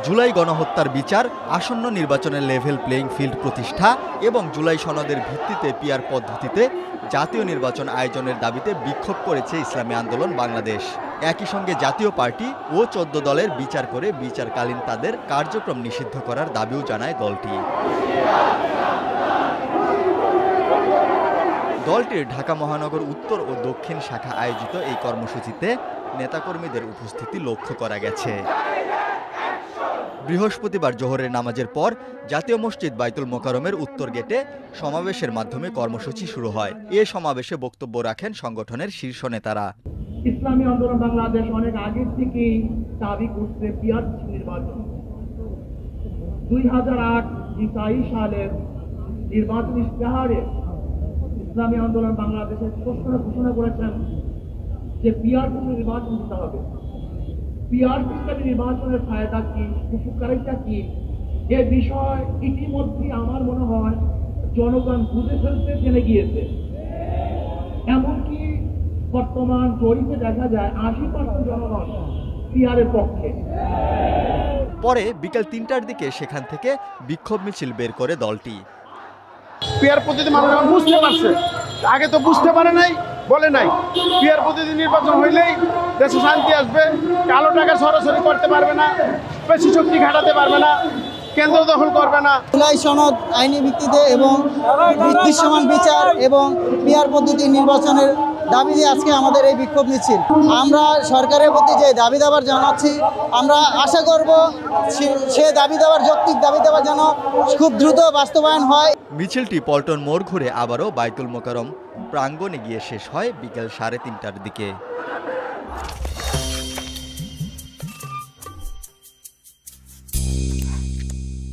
জুলাই গণহত্যার বিচার, আসন্ন নির্বাচনের লেভেল প্লেইং ফিল্ড প্রতিষ্ঠা এবং জুলাই সনদের ভিত্তিতে পিআর পদ্ধতিতে জাতীয় নির্বাচন আয়োজনের দাবিতে বিক্ষোভ করেছে ইসলামী আন্দোলন বাংলাদেশ। একই সঙ্গে জাতীয় পার্টি ও ১৪ দলের বিচার করে বিচারকালীন তাদের কার্যক্রম নিষিদ্ধ করার দাবিও জানায় দলটি। দলটির ঢাকা মহানগর উত্তর ও দক্ষিণ শাখা আয়োজিত এই কর্মসূচিতে নেতাকর্মীদের উপস্থিতি লক্ষ্য করা গেছে। বৃহস্পতিবার জোহরের নামাজের পর জাতীয় মসজিদ বাইতুল মোকাররমের উত্তর গেটে সমাবেশের মাধ্যমে কর্মসূচি শুরু হয়। এ সমাবেশে বক্তব্য রাখেন সংগঠনের শীর্ষ নেতারা। ইসলামী আন্দোলন বাংলাদেশ অনেক আগের থেকেই দাবি করছে পিআর নির্বাচন। 2008 সালের নির্বাচন ইশতেহারে ইসলামী আন্দোলন বাংলাদেশের ঘোষণা করেছেন যে পিআর নির্বাচন দিতে হবে। পিআর নির্বাচনের ফায়দা কি, উপকারিতা কি, এ বিষয় ইতিমধ্যে আমার মনে হয় জনগণ বুঝে ফেলতে জেনে গিয়েছে। এমনকি বর্তমান জরিপে দেখা যায় 80% জনগণ পিআরের পক্ষে। পরে বিকেল ৩টার দিকে সেখান থেকে বিক্ষোভ মিছিল বের করে দলটি। পিআর পদ্ধতি মানুষ বুঝতে পারছে, আগে তো বুঝতে পারে নাই, বলে নাই। পিআর পদ্ধতি নির্বাচন হইলেই দেশে শান্তি আসবে, কালো টাকা সরাসরি করতে পারবে না, বেশি শক্তি ঘাটাতে পারবে না, কেন্দ্র দখল করবে না। জুলাই সনদ আইনি ভিত্তিতে এবং দৃশ্যমান বিচার এবং পিআর পদ্ধতি নির্বাচনের দাবি দিয়ে আজকে আমাদের এই বিক্ষোভ মিছিল। আমরা সরকারের প্রতি যে দাবি দাবার জানাচ্ছি, আমরা আশা করব সে দাবি দাবার, যৌক্তিক দাবি দাবার যেন খুব দ্রুত বাস্তবায়ন হয়। মিছিলটি পল্টন মোড় ঘুরে আবারও বাইতুল মোকাররম প্রাঙ্গণে গিয়ে শেষ হয় বিকেল 3:30টার দিকে।